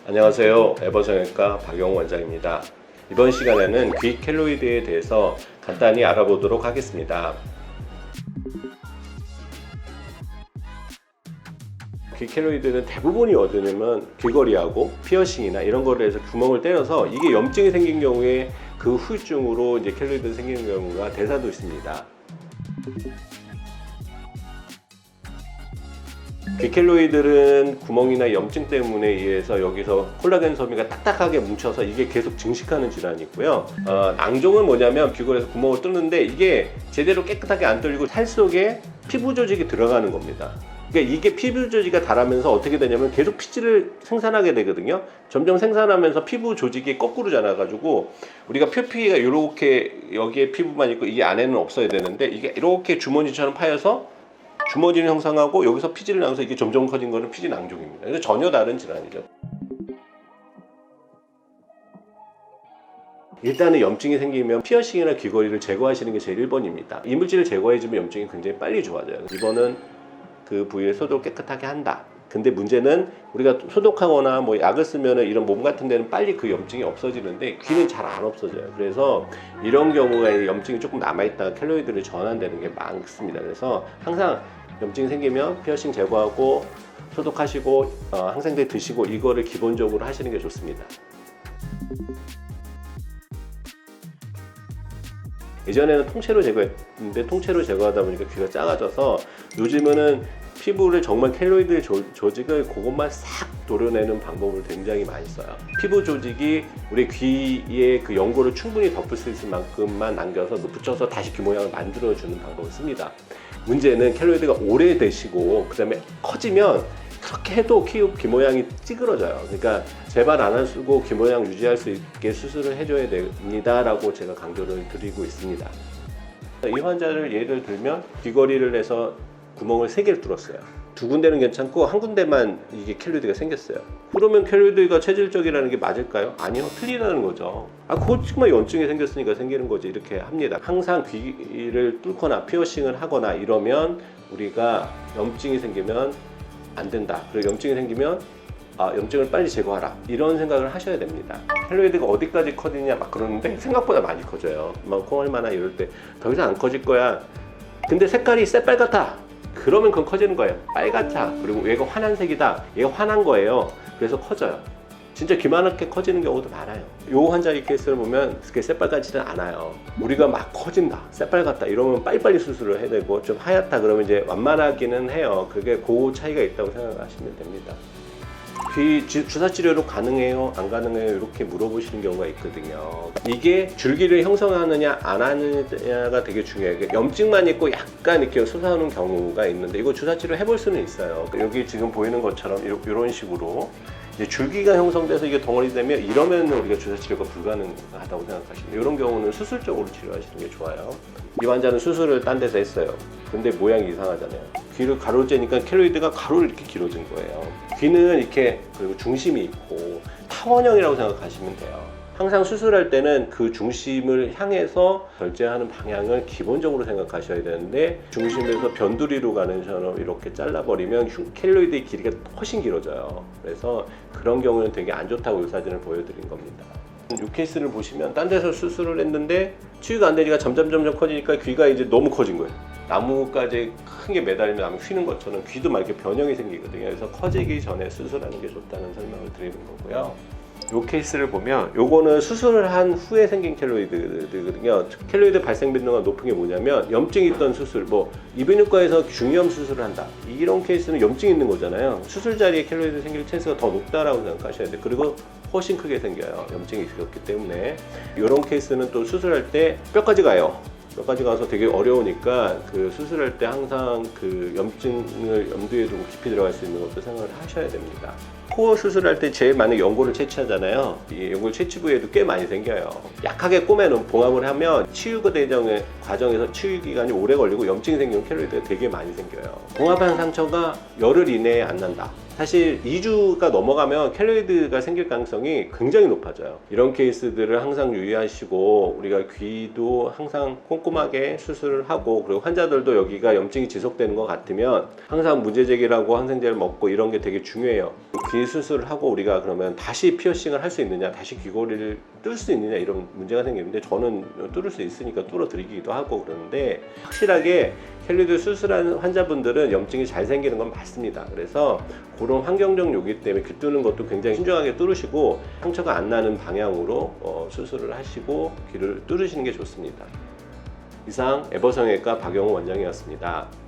안녕하세요. 에버성형외과 박영호 원장입니다. 이번 시간에는 귀 켈로이드에 대해서 간단히 알아보도록 하겠습니다. 귀 켈로이드는 대부분이 어디냐면 귀걸이하고 피어싱이나 이런 거를 해서 구멍을 때려서 이게 염증이 생긴 경우에 그 후유증으로 이제 켈로이드가 생기는 경우가 대사도 있습니다. 귀켈로이드는 구멍이나 염증 때문에 의해서 여기서 콜라겐 섬유가 딱딱하게 뭉쳐서 이게 계속 증식하는 질환이 있고요. 낭종은 뭐냐면 귀걸이에서 구멍을 뚫는데 이게 제대로 깨끗하게 안 뚫리고 살 속에 피부 조직이 들어가는 겁니다. 그러니까 이게 피부 조직이 닳으면서 어떻게 되냐면 계속 피지를 생산하게 되거든요. 점점 생산하면서 피부 조직이 거꾸로 자라가지고 우리가 표피가 이렇게 여기에 피부만 있고 이 안에는 없어야 되는데 이게 이렇게 주머니처럼 파여서 주머니를 형성하고 여기서 피지를 나면서 이게 점점 커진 거는 피지 낭종입니다. 그래서 전혀 다른 질환이죠. 일단은 염증이 생기면 피어싱이나 귀걸이를 제거하시는 게 제일 1번입니다. 이물질을 제거해주면 염증이 굉장히 빨리 좋아져요. 2번은 그 부위를 소독 깨끗하게 한다. 근데 문제는 우리가 소독하거나 뭐 약을 쓰면 이런 몸 같은 데는 빨리 그 염증이 없어지는데 귀는 잘 안 없어져요. 그래서 이런 경우에 염증이 조금 남아있다가 켈로이드를 전환되는 게 많습니다. 그래서 항상 염증이 생기면 피어싱 제거하고 소독하시고 항생제 드시고 이거를 기본적으로 하시는 게 좋습니다. 예전에는 통째로 제거했는데 통째로 제거하다 보니까 귀가 작아져서 요즘은 피부를 정말 켈로이드 조직을 그것만 싹 도려내는 방법을 굉장히 많이 써요. 피부 조직이 우리 귀의 그 연골을 충분히 덮을 수 있을 만큼만 남겨서 붙여서 다시 귀 모양을 만들어주는 방법을 씁니다. 문제는 켈로이드가 오래되시고 그 다음에 커지면 그렇게 해도 귀 모양이 찌그러져요. 그러니까 제발 안 하시고 귀 모양 유지할 수 있게 수술을 해줘야 됩니다 라고 제가 강조를 드리고 있습니다. 이 환자를 예를 들면 귀걸이를 해서 구멍을 3개를 뚫었어요. 2군데는 괜찮고 한 군데만 이게 켈로이드가 생겼어요. 그러면 켈로이드가 체질적이라는 게 맞을까요? 아니요, 틀리다는 거죠. 그거 정말 염증이 생겼으니까 생기는 거지 이렇게 합니다. 항상 귀를 뚫거나 피어싱을 하거나 이러면 우리가 염증이 생기면 안 된다. 그리고 염증이 생기면 염증을 빨리 제거하라 이런 생각을 하셔야 됩니다. 켈로이드가 어디까지 커지냐 막 그러는데 생각보다 많이 커져요. 막 콩알만한 이럴 때 더 이상 안 커질 거야. 근데 색깔이 새빨갛다. 그러면 그건 커지는 거예요. 빨갛다. 그리고 얘가 환한색이다. 얘가 환한 거예요. 그래서 커져요. 진짜 기만하게 커지는 경우도 많아요. 이 환자의 케이스를 보면 그렇게 새빨갛지는 않아요. 우리가 막 커진다, 새빨갛다 이러면 빨리빨리 수술을 해야 되고 좀 하얗다 그러면 이제 완만하기는 해요. 그게 그 차이가 있다고 생각하시면 됩니다. 귀 주사 치료로 가능해요? 안 가능해요? 이렇게 물어보시는 경우가 있거든요. 이게 줄기를 형성하느냐 안 하느냐가 되게 중요해요. 염증만 있고 약간 이렇게 솟아오는 경우가 있는데 이거 주사 치료 해볼 수는 있어요. 여기 지금 보이는 것처럼 이런 식으로 이제 줄기가 형성돼서 이게 덩어리 되면 이러면 우리가 주사 치료가 불가능하다고 생각하시면 이런 경우는 수술적으로 치료하시는 게 좋아요. 이 환자는 수술을 딴 데서 했어요. 근데 모양이 이상하잖아요. 귀를 가로로 재니까 켈로이드가 가로로 이렇게 길어진 거예요. 귀는 이렇게 그리고 중심이 있고 타원형이라고 생각하시면 돼요. 항상 수술할 때는 그 중심을 향해서 결제하는 방향을 기본적으로 생각하셔야 되는데 중심에서 변두리로 가는 처럼 이렇게 잘라버리면 켈로이드의 길이가 훨씬 길어져요. 그래서 그런 경우는 되게 안 좋다고 이 사진을 보여드린 겁니다. 이 케이스를 보시면 딴 데서 수술을 했는데 치유가 안 되니까 점점 커지니까 귀가 이제 너무 커진 거예요. 나무까지 큰 게 매달리면 나무 휘는 것처럼 귀도 막 이렇게 변형이 생기거든요. 그래서 커지기 전에 수술하는 게 좋다는 설명을 드리는 거고요. 이 케이스를 보면 요거는 수술을 한 후에 생긴 켈로이드거든요. 켈로이드 발생 빈도가 높은 게 뭐냐면 염증이 있던 수술, 뭐 이비인후과에서 중이염 수술을 한다. 이런 케이스는 염증이 있는 거잖아요. 수술 자리에 켈로이드 생길 찬스가 더 높다라고 생각하셔야 돼요. 그리고 훨씬 크게 생겨요. 염증이 있었기 때문에. 이런 케이스는 또 수술할 때 뼈까지 가요. 뼈까지 가서 되게 어려우니까 그 수술할 때 항상 그 염증을 염두에 두고 깊이 들어갈 수 있는 것도 생각을 하셔야 됩니다. 코어 수술할 때 제일 많은 연골을 채취하잖아요. 이 연골 채취 부위에도 꽤 많이 생겨요. 약하게 꼬매놓은 봉합을 하면 치유 과정의 과정에서 치유 기간이 오래 걸리고 염증이 생기면 켈로이드가 되게 많이 생겨요. 봉합한 상처가 열흘 이내에 안 난다. 사실 2주가 넘어가면 켈로이드가 생길 가능성이 굉장히 높아져요. 이런 케이스들을 항상 유의하시고 우리가 귀도 항상 꼼꼼하게 수술을 하고 그리고 환자들도 여기가 염증이 지속되는 것 같으면 항상 문제 제기를 하고 항생제를 먹고 이런 게 되게 중요해요. 귀 수술을 하고 우리가 그러면 다시 피어싱을 할 수 있느냐, 다시 귀걸이를 뜰 수 있느냐 이런 문제가 생기는데 저는 뚫을 수 있으니까 뚫어 드리기도 하고 그러는데 확실하게 켈로이드 수술하는 환자분들은 염증이 잘 생기는 건 맞습니다. 그래서 그런 환경적 요기 때문에 귀 뚫는 것도 굉장히 신중하게 뚫으시고 상처가 안 나는 방향으로 수술을 하시고 귀를 뚫으시는 게 좋습니다. 이상 에버성형외과 박영호 원장이었습니다.